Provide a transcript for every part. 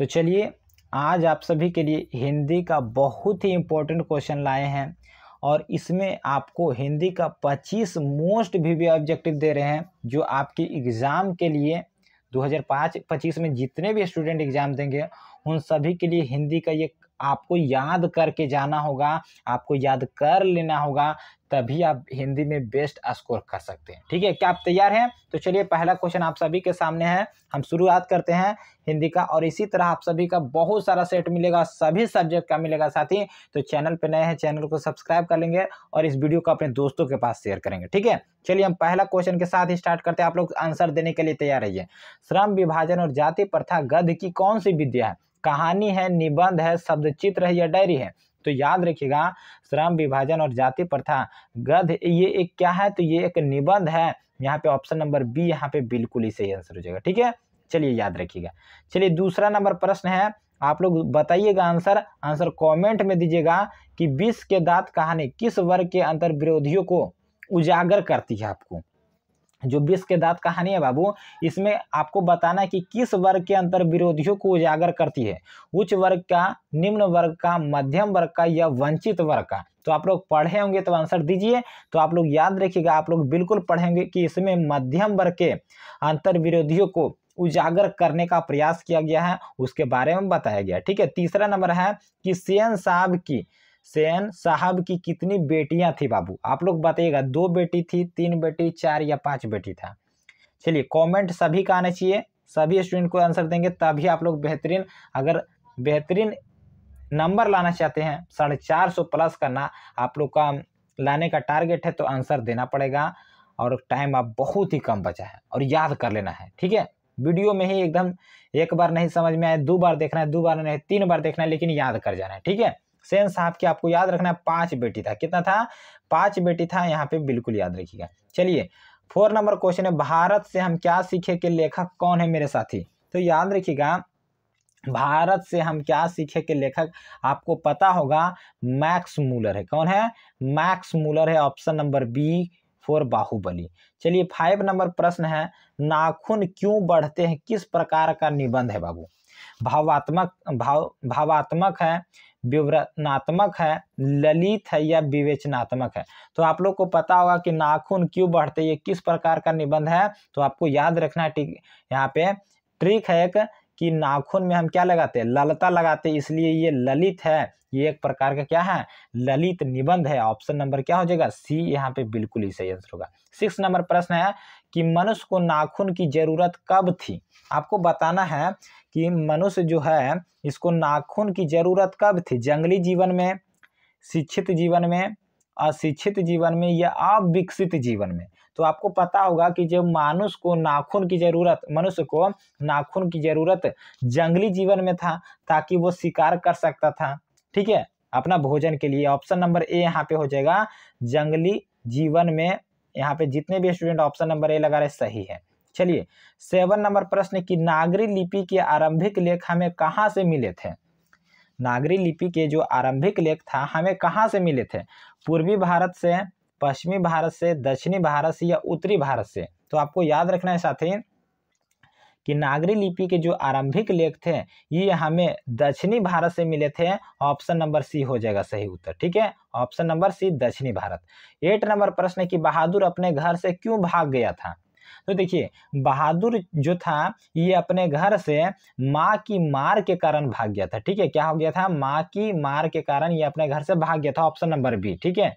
तो चलिए आज आप सभी के लिए हिंदी का बहुत ही इम्पोर्टेंट क्वेश्चन लाए हैं और इसमें आपको हिंदी का 25 मोस्ट वीवी ऑब्जेक्टिव दे रहे हैं जो आपके एग्ज़ाम के लिए 2025 में जितने भी स्टूडेंट एग्ज़ाम देंगे उन सभी के लिए हिंदी का ये आपको याद करके जाना होगा, आपको याद कर लेना होगा, तभी आप हिंदी में बेस्ट स्कोर कर सकते हैं। ठीक है, क्या आप तैयार हैं? तो चलिए पहला क्वेश्चन आप सभी के सामने है, हम शुरुआत करते हैं हिंदी का। और इसी तरह आप सभी का बहुत सारा सेट मिलेगा, सभी सब्जेक्ट का मिलेगा साथी। तो चैनल पे नए हैं, चैनल को सब्सक्राइब कर लेंगे और इस वीडियो को अपने दोस्तों के पास शेयर करेंगे। ठीक है, चलिए हम पहला क्वेश्चन के साथ ही स्टार्ट करते हैं। आप लोग आंसर देने के लिए तैयार रहिए। श्रम विभाजन और जाति प्रथा गद्य की कौन सी विद्या है? कहानी है, निबंध है, शब्द चित्र है या डायरी है? तो याद रखिएगा, श्रम विभाजन और जाति प्रथा गद्य ये एक क्या है? तो ये एक निबंध है। यहाँ पे ऑप्शन नंबर बी यहाँ पे बिल्कुल ही सही आंसर हो जाएगा। ठीक है, चलिए याद रखिएगा। चलिए दूसरा नंबर प्रश्न है, आप लोग बताइएगा आंसर कमेंट में दीजिएगा कि विष के दांत कहानी किस वर्ग के अंतर विरोधियों को उजागर करती है? आपको जो विष के दांत कहानी है बाबू, इसमें आपको बताना है कि किस वर्ग के अंतर विरोधियों को उजागर करती है। उच्च वर्ग का, निम्न वर्ग का, मध्यम वर्ग का या वंचित वर्ग का? तो आप लोग पढ़े होंगे तो आंसर दीजिए। तो आप लोग याद रखिएगा, आप लोग बिल्कुल पढ़ेंगे कि इसमें मध्यम वर्ग के अंतर विरोधियों को उजागर करने का प्रयास किया गया है, उसके बारे में बताया गया। ठीक है, तीसरा नंबर है कि सेन साहब की कितनी बेटियां थी बाबू? आप लोग बताइएगा, 2 बेटी थी, 3 बेटी, 4 या 5 बेटी था? चलिए कमेंट सभी का आना चाहिए, सभी स्टूडेंट को आंसर देंगे तभी आप लोग बेहतरीन, अगर बेहतरीन नंबर लाना चाहते हैं 450 प्लस करना आप लोग का लाने का टारगेट है, तो आंसर देना पड़ेगा और टाइम आप बहुत ही कम बचा है और याद कर लेना है। ठीक है, वीडियो में ही एकदम एक बार नहीं समझ में आए 2 बार देखना है, 2 बार नहीं 3 बार देखना है, लेकिन याद कर जाना है। ठीक है, सेन साहब की आपको याद रखना है 5 बेटी था। कितना था? 5 बेटी था, यहाँ पे बिल्कुल याद रखिएगा। चलिए 4 नंबर क्वेश्चन है, भारत से हम क्या सीखे के लेखक कौन है मेरे साथी? तो याद रखिएगा, भारत से हम क्या सीखे के लेखक आपको पता होगा, मैक्स मूलर है। कौन है? मैक्स मूलर है। Option number B for Baahubali. चलिए 5 नंबर प्रश्न है, नाखून क्यों बढ़ते हैं किस प्रकार का निबंध है बाबू? भावात्मक है, विवरणात्मक है, ललित है या विवेचनात्मक है? तो आप लोग को पता होगा कि नाखून क्यों बढ़ते ये किस प्रकार का निबंध है। तो आपको याद रखना है, यहाँ पे ट्रिक है एक कि नाखून में हम क्या लगाते हैं? ललता लगाते हैं, इसलिए ये ललित है। ये एक प्रकार का क्या है? ललित निबंध है। ऑप्शन नंबर क्या हो जाएगा? सी यहाँ पे बिल्कुल ही सही आंसर होगा। 6 नंबर प्रश्न है कि मनुष्य को नाखून की जरूरत कब थी? आपको बताना है कि मनुष्य जो है इसको नाखून की जरूरत कब थी? जंगली जीवन में, शिक्षित जीवन में, अशिक्षित जीवन में या अविकसित जीवन में? तो आपको पता होगा कि जब मनुष्य को नाखून की जरूरत जंगली जीवन में था, ताकि वो शिकार कर सकता था, ठीक है, अपना भोजन के लिए। ऑप्शन नंबर ए यहाँ पे हो जाएगा, जंगली जीवन में। यहाँ पे जितने भी स्टूडेंट ऑप्शन नंबर ए लगा रहे सही है। चलिए 7 नंबर प्रश्न की नागरी लिपि के आरंभिक लेख हमें कहाँ से मिले थे? नागरी लिपि के जो आरंभिक लेख था हमें कहाँ से मिले थे? पूर्वी भारत से, पश्चिमी भारत से, दक्षिणी भारत से या उत्तरी भारत से? तो आपको याद रखना है साथी कि नागरी लिपि के जो आरंभिक लेख थे ये हमें दक्षिणी भारत से मिले थे। ऑप्शन नंबर सी हो जाएगा सही उत्तर। ठीक है, ऑप्शन नंबर सी दक्षिणी भारत। 8 नंबर प्रश्न है कि बहादुर अपने घर से क्यों भाग गया था? तो देखिए, बहादुर जो था ये अपने घर से माँ की मार के कारण भाग गया था। ठीक है, क्या हो गया था? माँ की मार के कारण ये अपने घर से भाग गया था। Option number B. ठीक है,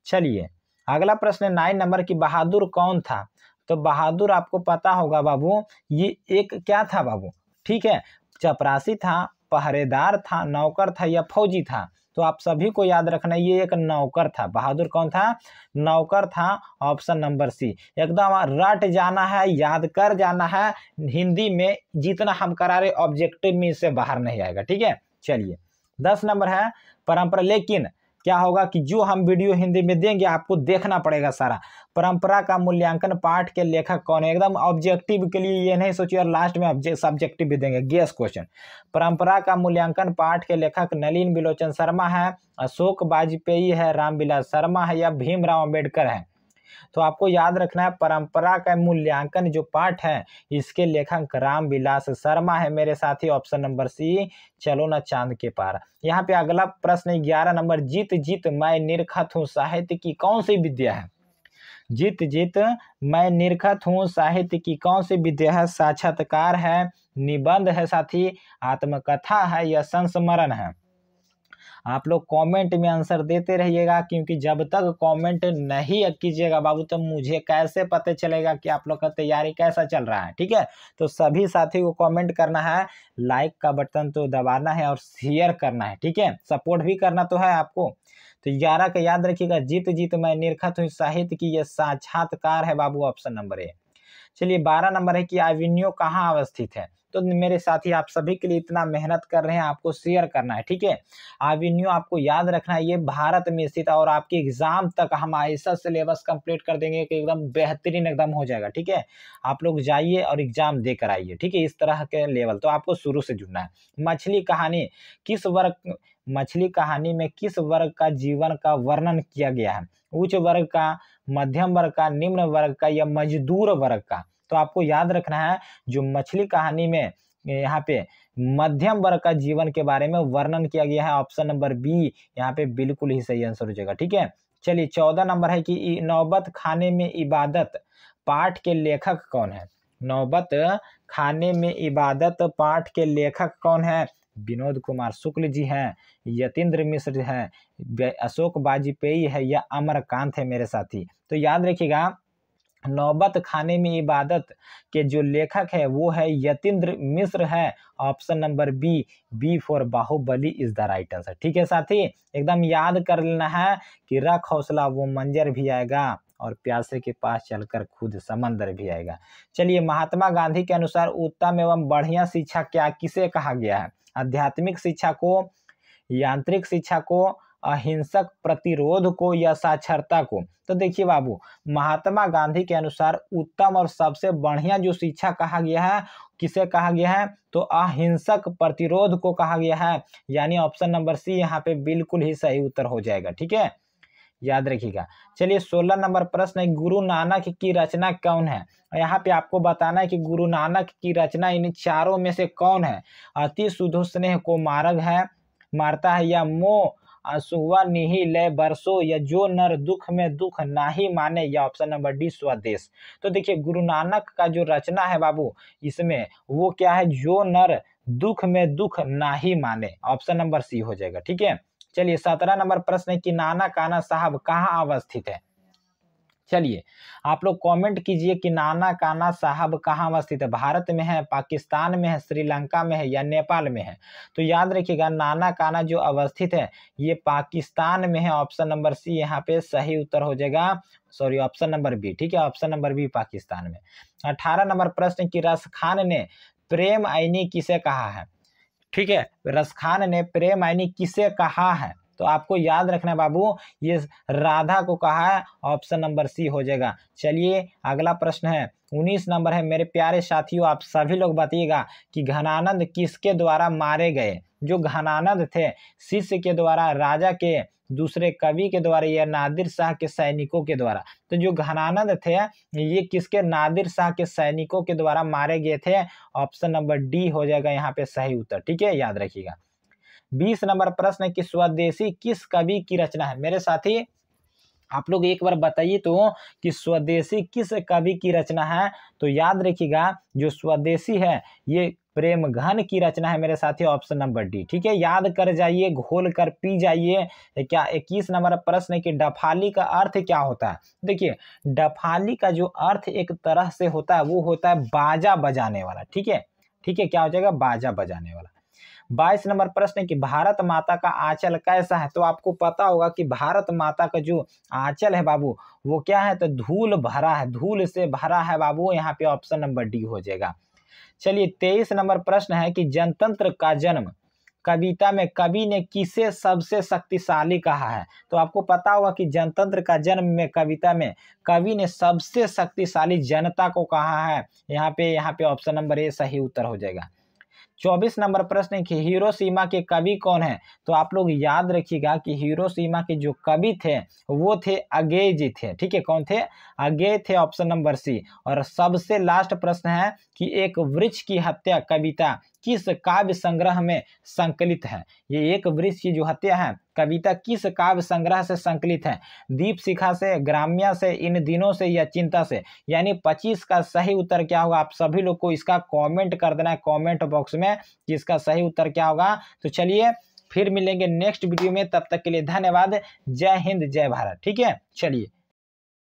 चलिए अगला प्रश्न है 9 नंबर की बहादुर कौन था? तो बहादुर आपको पता होगा बाबू, ये एक क्या था बाबू? ठीक है, चपरासी था, पहरेदार था, नौकर था या फौजी था? तो आप सभी को याद रखना ये एक नौकर था। बहादुर कौन था? नौकर था। Option number C. एकदम रट जाना है, याद कर जाना है। हिंदी में जितना हम करा रहे ऑब्जेक्टिव में इससे बाहर नहीं आएगा। ठीक है, चलिए 10 नंबर है परंपरा। लेकिन क्या होगा कि जो हम वीडियो हिंदी में देंगे आपको देखना पड़ेगा सारा। परंपरा का मूल्यांकन पाठ के लेखक कौन है? एकदम ऑब्जेक्टिव के लिए ये नहीं सोचिए और लास्ट में सब्जेक्टिव भी देंगे। Guess question. परंपरा का मूल्यांकन पाठ के लेखक नलिन बिलोचन शर्मा है, अशोक वाजपेयी है, रामविलास शर्मा है या भीमराव अम्बेडकर है? तो आपको याद रखना है परंपरा का मूल्यांकन जो पाठ है इसके लेखक रामविलास शर्मा है मेरे साथी, ऑप्शन नंबर सी, चलो ना चांद के पार। यहाँ पे अगला प्रश्न 11 नंबर, जीत जीत मैं निरखत हूँ साहित्य की कौन सी विद्या है? जीत जीत मैं निरखत हूँ साहित्य की कौन सी विद्या है? साक्षात्कार है, निबंध है साथी, आत्मकथा है या संस्मरण है? आप लोग कमेंट में आंसर देते रहिएगा, क्योंकि जब तक कमेंट नहीं कीजिएगा बाबू तब मुझे कैसे पता चलेगा कि आप लोग का तैयारी कैसा चल रहा है। ठीक है, तो सभी साथी को कमेंट करना है, लाइक का बटन तो दबाना है और शेयर करना है। ठीक है, सपोर्ट भी करना तो है आपको। तो 11 का याद रखिएगा, जीत जीत मैं निरखत हूँ साहित्य की, यह साक्षात्कार है बाबू, ऑप्शन नंबर ए। चलिए 12 नंबर है कि एवेन्यू कहाँ अवस्थित है? तो मेरे साथी आप सभी के लिए इतना मेहनत कर रहे हैं, आपको शेयर करना है। ठीक है, एवेन्यू आपको याद रखना है, ये भारत में स्थित है और आपके एग्जाम तक हम ऐसा सिलेबस कंप्लीट कर देंगे कि एकदम बेहतरीन एकदम हो जाएगा। ठीक है, आप लोग जाइए और एग्जाम दे कर आइए। ठीक है, इस तरह के लेवल तो आपको शुरू से जुड़ना है। मछली कहानी किस वर्ग, मछली कहानी में किस वर्ग का जीवन का वर्णन किया गया है? उच्च वर्ग का, मध्यम वर्ग का, निम्न वर्ग का या मजदूर वर्ग का? तो आपको याद रखना है जो मछली कहानी में यहाँ पे मध्यम वर्ग का जीवन के बारे में वर्णन किया गया है, ऑप्शन नंबर बी यहाँ पे बिल्कुल ही सही आंसर हो जाएगा। ठीक है, चलिए 14 नंबर है कि नौबत खाने में इबादत पाठ के लेखक कौन है? नौबत खाने में इबादत पाठ के लेखक कौन है? विनोद कुमार शुक्ल जी हैं, यतीन्द्र मिश्र हैं, अशोक वाजपेयी है या अमरकांत है मेरे साथी। तो याद रखिएगा नौबत खाने में इबादत के जो लेखक है वो है यतीन्द्र मिश्र है, option number B, B for Baahubali is the right answer. ठीक है साथी, एकदम याद कर लेना है कि रख हौसला वो मंजर भी आएगा और प्यासे के पास चलकर खुद समंदर भी आएगा। चलिए महात्मा गांधी के अनुसार उत्तम एवं बढ़िया शिक्षा क्या किसे कहा गया है? आध्यात्मिक शिक्षा को, यांत्रिक शिक्षा को, अहिंसक प्रतिरोध को या साक्षरता को? तो देखिए बाबू, महात्मा गांधी के अनुसार उत्तम और सबसे बढ़िया जो शिक्षा कहा गया है किसे कहा गया है? तो अहिंसक प्रतिरोध को कहा गया है, यानी ऑप्शन नंबर सी यहाँ पे बिल्कुल ही सही उत्तर हो जाएगा। ठीक है, याद रखिएगा। चलिए 16 नंबर प्रश्न है, गुरु नानक की रचना कौन है? यहाँ पे आपको बताना है कि गुरु नानक की रचना इन चारों में से कौन है? अति सुधो स्नेह को मार्ग है मारता है या मोह असुआ निहि लय बरसो या जो नर दुख में दुख नाही माने या ऑप्शन नंबर डी स्वदेश। तो देखिए गुरु नानक का जो रचना है बाबू इसमें वो क्या है? जो नर दुख में दुख नाही माने, ऑप्शन नंबर सी हो जाएगा। ठीक है, चलिए 17 नंबर प्रश्न है कि नाना काना साहब कहाँ अवस्थित है? चलिए आप लोग कमेंट कीजिए कि नाना काना साहब कहाँ अवस्थित है? भारत में है, पाकिस्तान में है, श्रीलंका में है या नेपाल में है? तो याद रखिएगा नाना काना जो अवस्थित है ये पाकिस्तान में है, ऑप्शन नंबर सी यहाँ पे सही उत्तर हो जाएगा, सॉरी ऑप्शन नंबर बी। ठीक है, ऑप्शन नंबर बी पाकिस्तान में। 18 नंबर प्रश्न की रसखान ने प्रेम आईनी किसे कहा है? ठीक है, रसखान ने प्रेम आईनी किसे कहा है? तो आपको याद रखना है बाबू ये राधा को कहा है, ऑप्शन नंबर सी हो जाएगा। चलिए अगला प्रश्न है 19 नंबर है, मेरे प्यारे साथियों आप सभी लोग बताइएगा कि घनानंद किसके द्वारा मारे गए? जो घनानंद थे शिष्य के द्वारा, राजा के, दूसरे कवि के द्वारा या नादिर शाह के सैनिकों के द्वारा? तो जो घनानंद थे ये किसके? नादिर शाह के सैनिकों के द्वारा मारे गए थे, ऑप्शन नंबर डी हो जाएगा यहाँ पे सही उत्तर। ठीक है, याद रखिएगा। 20 नंबर प्रश्न है कि स्वदेशी किस कवि की रचना है? मेरे साथी आप लोग एक बार बताइए तो कि स्वदेशी किस कवि की रचना है? तो याद रखिएगा जो स्वदेशी है ये प्रेम घन की रचना है मेरे साथी, ऑप्शन नंबर डी। ठीक है, याद कर जाइए, घोल कर पी जाइए। क्या 21 नंबर प्रश्न है कि डफाली का अर्थ क्या होता है? देखिए डफाली का जो अर्थ एक तरह से होता है वो होता है बाजा बजाने वाला। ठीक है, ठीक है, क्या हो जाएगा? बाजा बजाने वाला। 22 नंबर प्रश्न है कि भारत माता का आंचल कैसा है? तो आपको पता होगा कि भारत माता का जो आंचल है बाबू वो क्या है? तो धूल भरा है, धूल से भरा है बाबू, यहाँ पे ऑप्शन नंबर डी हो जाएगा। चलिए 23 नंबर प्रश्न है कि जनतंत्र का जन्म कविता में कवि ने किसे सबसे शक्तिशाली कहा है? तो आपको पता होगा कि जनतंत्र का जन्म में कविता में कवि ने सबसे शक्तिशाली जनता को कहा है, यहाँ पे ऑप्शन नंबर ए सही उत्तर हो जाएगा। 24 नंबर प्रश्न है कि हिरोशिमा के कवि कौन है। तो आप लोग याद रखिएगा कि हिरोशिमा के जो कवि थे वो थे अगेय जी थे। ठीक है, कौन थे? अगेय थे, ऑप्शन नंबर सी। और सबसे लास्ट प्रश्न है कि एक वृक्ष की हत्या कविता किस काव्य संग्रह में संकलित है। ये एक वृक्ष की जो हत्या है कविता किस काव्य संग्रह से संकलित है? दीपशिखा से, ग्राम्या से, इन दिनों से, या चिंता से। यानी 25 का सही उत्तर क्या होगा? आप सभी लोग को इसका कमेंट कर देना है कमेंट बॉक्स में कि इसका सही उत्तर क्या होगा। तो चलिए फिर मिलेंगे नेक्स्ट वीडियो में, तब तक के लिए धन्यवाद। जय हिंद, जय भारत। ठीक है, चलिए।